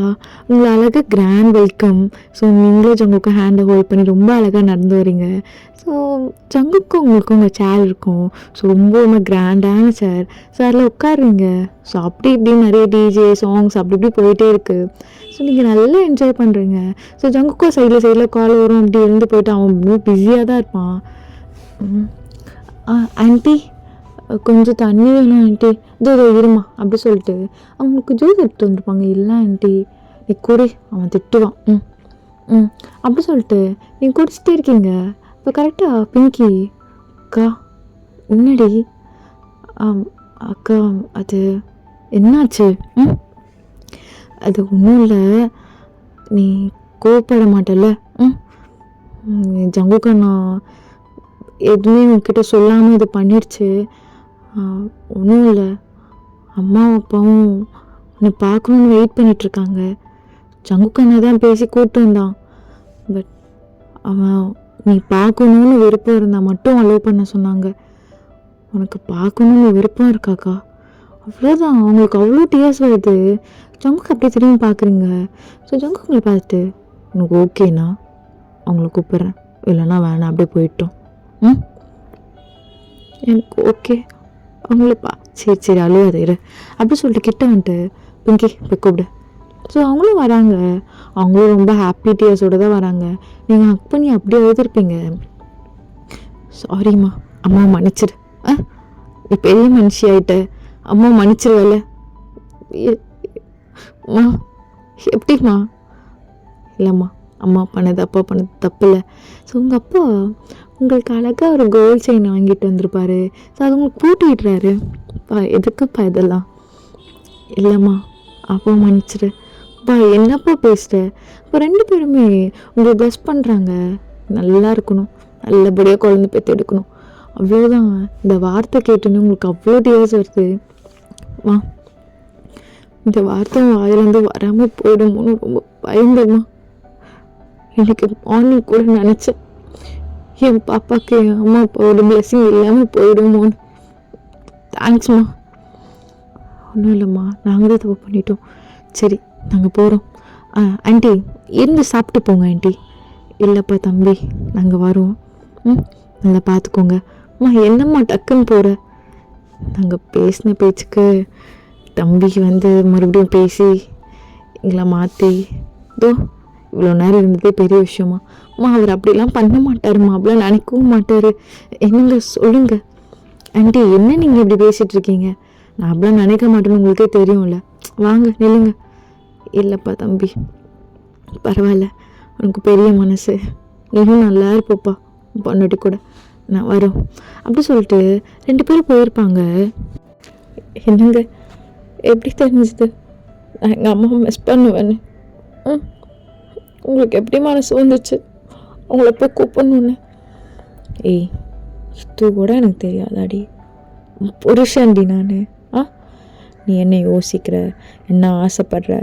உங்களை அழகாக கிராண்ட் வெல்கம். ஸோ நீங்களும் ஜங்குக்கு ஹேண்டை ஹோல்ட் பண்ணி ரொம்ப அழகாக நடந்து வரீங்க. ஸோ ஜங்குக்கு உங்களுக்கு உங்கள் சேர் இருக்கும். ஸோ ரொம்ப கிராண்டான சேர். ஸோ அதில் உட்காருவீங்க. ஸோ அப்படி இப்படி நிறைய டிஜே சாங்ஸ் அப்படி இப்படி போயிட்டே இருக்குது. ஸோ நீங்கள் நல்லா என்ஜாய் பண்ணுறீங்க. ஸோ ஜங்குக்கும் சைடில் கால் வரும். அப்படி இருந்து போயிட்டு அவன் ரொம்ப பிஸியாக தான் இருப்பான். ஆண்டி கொஞ்சம் தண்ணி வேணும் ஆண்டி, இதோ இருமா அப்படி சொல்லிட்டு அவங்களுக்கு ஜூஸ் எடுத்துட்டு வந்துருப்பாங்க. இல்லை ஆண்டி நீ குடி, அவன் திட்டுவான். அப்படி சொல்லிட்டு நீங்கள் குடிச்சிட்டே இருக்கீங்க. இப்போ கரெக்டாக பிங்கி, அக்கா என்னடி? அக்கா அது என்னாச்சு? அது ஒன்றும் இல்லை, நீ கோவப்பட மாட்டல? ஜங்குக்கண்ணா எதுவுமே உங்ககிட்ட சொல்லாமல் இது பண்ணிடுச்சு. ஒன்றும் இல்லை, அம்மாவும் அப்பாவும் உன்னை பார்க்கணுன்னு வெயிட் பண்ணிகிட்ருக்காங்க. ஜங்குக்கண்ணா தான் பேசி கூப்பிட்டு வந்தான். பட் அவன் நீ பார்க்கணுன்னு விருப்பம் இருந்தால் மட்டும் அலோவ் பண்ண சொன்னாங்க. உனக்கு பார்க்கணுன்னு விருப்பம் இருக்காக்கா? அவ்வளோதான். அவங்களுக்கு அவ்வளோ டியர்ஸ் வருது. ஜங்குக்கு அப்படியே திரும்பி பார்க்குறீங்க. ஸோ ஜங்கு உங்களை பார்த்துட்டு, உனக்கு ஓகேண்ணா அவங்கள கூப்பிட்றேன், இல்லைன்னா வேணாம் அப்படியே போயிட்டோம். எனக்கு ஓகே அவங்களப்பா. சரி அழுவாத இரு அப்படி சொல்லிட்டு கிட்ட வந்துட்டு, பிங்கி போய் கூப்பிடு. ஸோ அவங்களும் வராங்க. அவங்களும் ரொம்ப ஹாப்பி டியர்ஸோடு தான் வராங்க. நீங்கள் ஹக் பண்ணி அப்படியே எழுதிருப்பீங்க. சாரிம்மா, அம்மா மன்னிச்சிடு. நீ பெரிய மனுஷி ஆகிட்ட, அம்மா மன்னிச்சிருவல. அம்மா எப்படிம்மா? இல்லைம்மா, அம்மா பண்ணது அப்பா பண்ணது தப்பு இல்லை. ஸோ உங்கள் அப்பா உங்களுக்கு அழகாக ஒரு கோல்ட் செயின் வாங்கிட்டு வந்திருப்பாரு. ஸோ அது உங்களுக்கு போட்டுக்கிட்டுறாரு. எதுக்குப்பா இதெல்லாம்? இல்லைம்மா, அப்பா மன்னிச்சிடு. என்னப்பா பேசுகிற? இப்போ 2 பேருமே உங்களை ப்ளஸ் பண்ணுறாங்க. நல்லா இருக்கணும், நல்லபடியாக குழந்தை பெற்று எடுக்கணும், அவ்வளோதான். இந்த வார்த்தை கேட்டுன்னு உங்களுக்கு அவ்வளோ டிவோர்ஸ் வருது. வா, இந்த வார்த்தை வாயிலேருந்து வராமல் போயிடுமோன்னு ரொம்ப பயந்தம்மா. எனக்கு மார்னிங் கூட நினச்சேன் என் பாப்பாவுக்கு என் அம்மா அப்பாவோட பிளெஸிங் இல்லாமல் போயிடுமோன்னு. தேங்க்ஸ்மா. ஒன்றும் இல்லைம்மா, நாங்கள் தான் தப்பு பண்ணிட்டோம். சரி, நாங்கள் போகிறோம். ஆண்டி இருந்து சாப்பிட்டு போங்க ஆண்டி. இல்லைப்பா தம்பி, நாங்கள் வரோம். நல்லா பார்த்துக்கோங்க. அம்மா என்னம்மா டக்குன்னு போகிற? நாங்கள் பேசின பேச்சுக்கு தம்பிக்கு மறுபடியும் பேசி எங்களை மாற்றி இதோ இவ்வளோ நேரம் இருந்ததே பெரிய விஷயமா. அம்மா அவர் அப்படிலாம் பண்ண மாட்டாருமா, அப்படிலாம் நினைக்கவும் மாட்டார். என்னங்க சொல்லுங்க ஆண்டி, என்ன நீங்கள் இப்படி பேசிகிட்ருக்கீங்க? நான் அப்படிலாம் நினைக்க மாட்டேன்னு உங்களுக்கே தெரியும்ல. வாங்க நில்லுங்க. இல்லைப்பா தம்பி, பரவாயில்ல, உனக்கு பெரிய மனசு, நீயும் நல்லா இருப்பப்பா பொண்டாட்டி கூட, நான் வரோம் அப்படி சொல்லிட்டு 2 பேரும் போயிருப்பாங்க. என்னங்க எப்படி தெரிஞ்சுது நான் எங்கள் அம்மா மிஸ் பண்ணுவேன்னு? உங்களுக்கு எப்படி மனசு வந்துச்சு அவங்கள போய் கூப்பிடணுன்னு? ஏய், இது கூட எனக்கு தெரியாதாடி, புருஷன்டி நான். நீ என்ன யோசிக்கிற, என்ன ஆசைப்படுற,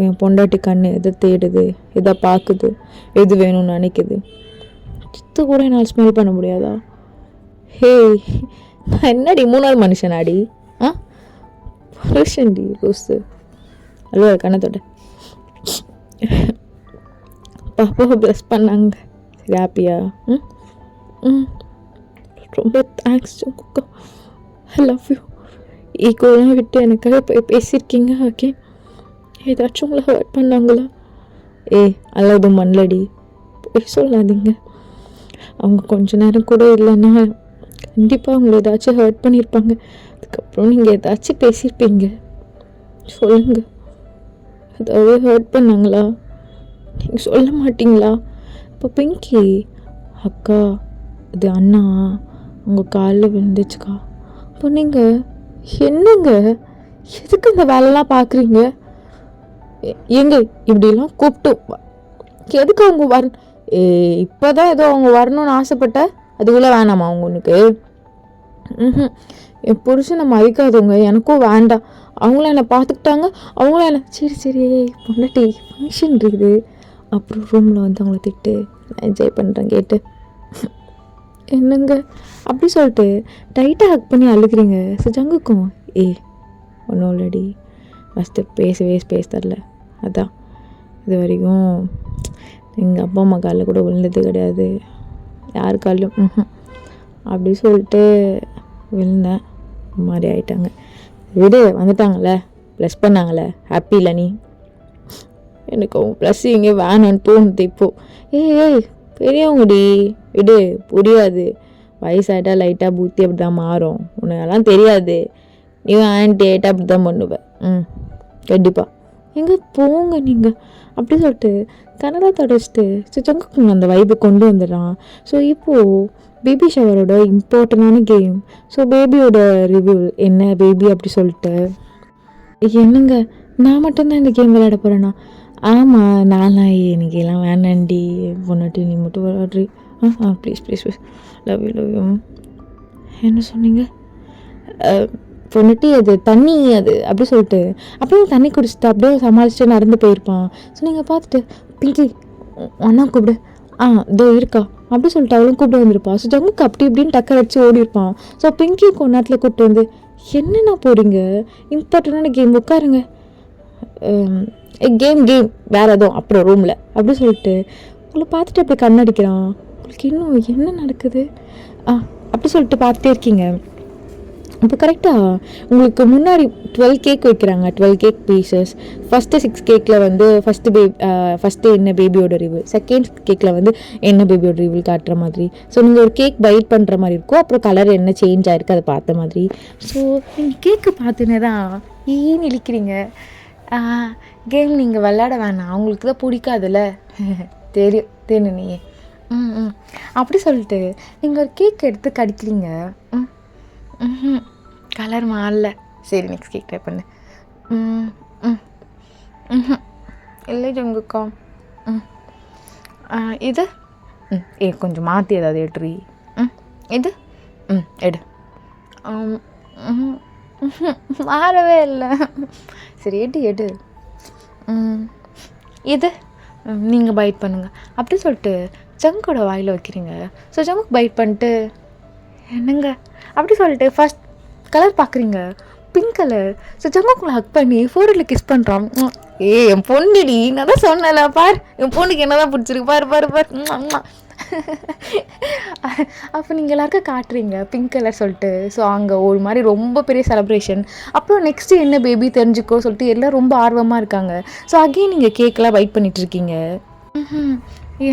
என் பொண்டாட்டி கண்ணு எதை தேடுது, எதை பார்க்குது, எது வேணும்னு நினைக்குது, இது கூட என்னால் ஸ்மெல் பண்ண முடியாதா? ஹே, நான் என்னடி 3வது மனுஷனாடி? புருஷன்டி லூஸு. அல்வா கண்ணத்தோட பாப்பாவை ப்ளஸ் பண்ணாங்க. சரி, ஹாப்பியா? ரொம்ப தேங்க்ஸ் ஜங்குக்கா, ஐ லவ் யூ. ஈகோலாம் விட்டு எனக்காக போய் பேசியிருக்கீங்க. ஓகே, ஏதாச்சும் உங்களை ஹர்ட் பண்ணாங்களா? அல்ல எதுவும் மண்ணலடி, போய் சொல்லாதீங்க. அவங்க கொஞ்ச நேரம் கூட இல்லைன்னா கண்டிப்பாக அவங்கள ஏதாச்சும் ஹர்ட் பண்ணியிருப்பாங்க. அதுக்கப்புறம் நீங்கள் ஏதாச்சும் பேசியிருப்பீங்க. சொல்லுங்க, அதாவது ஹர்ட் பண்ணாங்களா? நீங்கள் சொல்ல மாட்டிங்களா? இப்போ பிங்கி அக்கா, அது அண்ணா உங்கள் காலில் விழுந்துச்சுக்கா. அப்போ நீங்கள் என்னங்க, எதுக்கு இந்த வேலைலாம் பார்க்குறீங்க? எங்க இப்படிலாம் கூப்பிட்டு எதுக்கு அவங்க இப்போ தான் ஏதோ அவங்க வரணும்னு ஆசைப்பட்ட, அதுக்குள்ளே வேணாமா அவங்க உனக்கு? என் புருஷனை மதிக்காதவங்க எனக்கும் வேண்டாம். அவங்களும் என்னை பார்த்துக்கிட்டாங்க, அவங்களும் என்ன சரி சரி பொண்டாட்டி ஃபங்க்ஷன் இருக்குது, அப்புறம் ரூமில் அவங்கள திட்டு என்ஜாய் பண்ணுறேன் கேட்டு. என்னங்க அப்படி சொல்லிட்டு டைட்டாக ஹக் பண்ணி அழுகிறீங்க. ஜங்குக்கும் ஒன்றும் இல்லடி, ஃபஸ்ட்டு பேச தரல, அதான் இது வரைக்கும் எங்கள் அப்பா அம்மா காலில் கூட விழுந்தது கிடையாது, யார் காலிலும். அப்படி சொல்லிட்டு விழுந்தேன், மாதிரி ஆயிட்டாங்க. விடு, வந்துட்டாங்களே, ப்ளஸ் பண்ணாங்களே, ஹாப்பி இல்லை நீ? எனக்கு அவங்க ப்ளஸ் இங்கே வேணான்னு தோணுது இப்போது. ஏய் பெரியவங்கடி, விடு, புரியாது. வயசாகிட்டா லைட்டாக புத்தி அப்படி தான் மாறும், உனக்கெல்லாம் தெரியாது. நீ ஆன்டி ஆகிட்டா அப்படி தான் பண்ணுவேன். கண்டிப்பாக. எங்கே போங்க நீங்கள் அப்படி சொல்லிட்டு கனடா தொடச்சிட்டு ஜங்குக்கு அந்த வைப்பை கொண்டு வந்துடுறான். ஸோ இப்போது பேபி ஷவரோட இம்பார்ட்டண்டான கேம். ஸோ பேபியோட ரிவ்யூ என்ன பேபி அப்படி சொல்லிட்டு, என்னங்க நான் மட்டும்தான் இந்த கேம் விளையாட போகிறேன்னா? ஆமாம், நான்லாம் எனக்கு எல்லாம் வேணாண்டி, பொண்ணாட்டி நீ மட்டும் விளையாடுறி. Please please please, love you love you. என்ன சொன்னீங்க? பொண்ணுட்டி அது தண்ணி அது அப்படி சொல்லிட்டு அப்படியே தண்ணி குடிச்சிட்டு அப்படியே சமாளிச்சுட்டு நடந்து போயிருப்பான். ஸோ நீங்கள் பார்த்துட்டு பிங்கி ஒன்றா கூப்பிடு, இதோ இருக்கா அப்படி சொல்லிட்டு அவளும் கூப்பிட்டு வந்திருப்பான். ஸோ ஜங்குக்கு அப்படி இப்படின்னு டக்கர் அடிச்சு ஓடி இருப்பான். ஸோ பிங்கி கொஞ்ச நேரத்தில் கூப்பிட்டு வந்து, என்னென்ன போகிறீங்க, இம்பார்ட்டண்டான கேம், உட்காருங்க. கேம் வேறு எதுவும் அப்புறம் ரூமில் அப்படி சொல்லிட்டு உங்களை பார்த்துட்டு அப்படி கண்ணடிக்கிறான். உங்களுக்கு இன்னும் என்ன நடக்குது அப்படி சொல்லிட்டு பார்த்துட்டே இருக்கீங்க. இப்போ கரெக்டாக உங்களுக்கு முன்னாடி 12 கேக் வைக்கிறாங்க, 12 கேக் பீசஸ். ஃபஸ்ட்டு 6 கேக்கில் ஃபஸ்ட்டு என்ன பேபியோட ரிவ்யூ, செகண்ட் கேக்கில் என்ன பேபியோட ரிவ்யூ காட்டுற மாதிரி. ஸோ நீங்கள் ஒரு கேக் பைட் பண்ணுற மாதிரி இருக்கும், அப்புறம் கலர் என்ன சேஞ்ச் ஆகிருக்கு அதை பார்த்த மாதிரி. ஸோ நீங்கள் கேக்கு பார்த்துனே தான் ஏன்னு இழிக்கிறீங்க. கேம் நீங்கள் விளையாட வேணாம், அவங்களுக்கு தான் பிடிக்காதுல்ல, தெரியும் நீ. அப்படி சொல்லிட்டு நீங்கள் ஒரு கேக் எடுத்து கடிக்கிறீங்க. கலர் மாறல, சரி நெக்ஸ்ட் கேக் ட்ரை பண்ணு. இல்லை ஜங்குக்கா, இது கொஞ்சம் மாற்றி ஏதாவது எடுறி. எடு. எடு. மாறவே இல்லை. சரி எடு. இது நீங்கள் பைட் பண்ணுங்கள் அப்படி சொல்லிட்டு ஜங்கோட வாயில் வைக்கிறீங்க. ஸோ ஜங்குக்கு பைட் பண்ணிட்டு என்னங்க அப்படி சொல்லிட்டு ஃபஸ்ட் கலர் பார்க்குறீங்க, பிங்க் கலர். ஸோ ஜங்குக்குள்ள ஹக் பண்ணி ஃபோரில் கிஸ் பண்ணுறான். என் பொண்ணுடி, நான் தான் சொன்னல பார், என் பொண்ணுக்கு என்ன தான் பிடிச்சிருக்கு பார். அப்போ நீங்கள் எல்லாருக்கும் காட்டுறீங்க பிங்க் கலர் சொல்லிட்டு. ஸோ அங்கே ஒரு மாதிரி ரொம்ப பெரிய செலப்ரேஷன். அப்புறம் நெக்ஸ்ட்டு என்ன பேபி தெரிஞ்சுக்கோ சொல்லிட்டு எல்லாம் ரொம்ப ஆர்வமாக இருக்காங்க. ஸோ அகெயின் நீங்கள் கேக்கெலாம் பைட் பண்ணிகிட்ருக்கீங்க.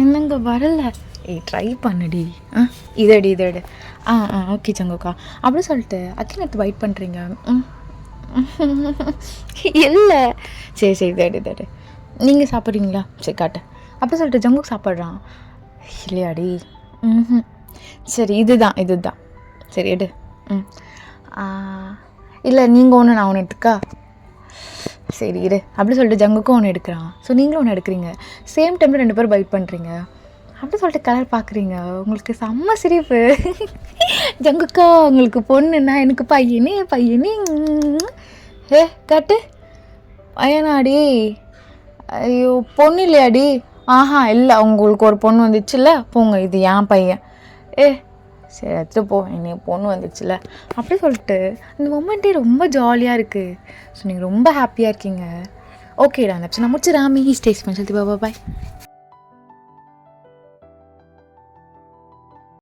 என்னங்க வரலை, ட்ரை பண்ணுடி. இதடி. ஓகே ஜங்கோக்கா அப்படி சொல்லிட்டு அகெயின் எடுத்து பைட் பண்ணுறீங்க. இல்லை சரி இதடி. நீங்கள் சாப்பிட்றீங்களா? சரி காட்டு அப்படி சொல்லிட்டு ஜங்குக்கு சாப்பிட்றான். இல்லையாடி? சரி இதுதான் சரி எடு. இல்லை நீங்கள் ஒன்று நான் ஒன்று எடுத்துக்கா. சரி இரு அப்படி சொல்லிட்டு ஜங்குக்கும் ஒன்று எடுக்கிறான். ஸோ நீங்களும் ஒன்று எடுக்கிறீங்க. சேம் டைமில் 2 பேரும் பைட் பண்ணுறீங்க. அப்படி சொல்லிட்டு கலர் பார்க்குறீங்க. உங்களுக்கு செம்ம சிரிப்பு. ஜங்குக்கா உங்களுக்கு பொண்ணுன்னா எனக்கு பையனே. காட்டு பையனாடி. ஐயோ பொண்ணு இல்லையாடி? இல்லை உங்களுக்கு ஒரு பொண்ணு வந்துச்சுல்ல, போங்க இது என் பையன். சரி எடுத்துட்டு போ, என்னைய பொண்ணு வந்துச்சுல்ல அப்படி சொல்லிட்டு அந்த மொமெண்ட்டே ரொம்ப ஜாலியாக இருக்குது. ஸோ நீங்கள் ரொம்ப ஹாப்பியாக இருக்கீங்க. ஓகேடா, அந்த நான் முடிச்சு ராமி ஸ்டேஸ் பண்ணி சொல்லிட்டு பாய்.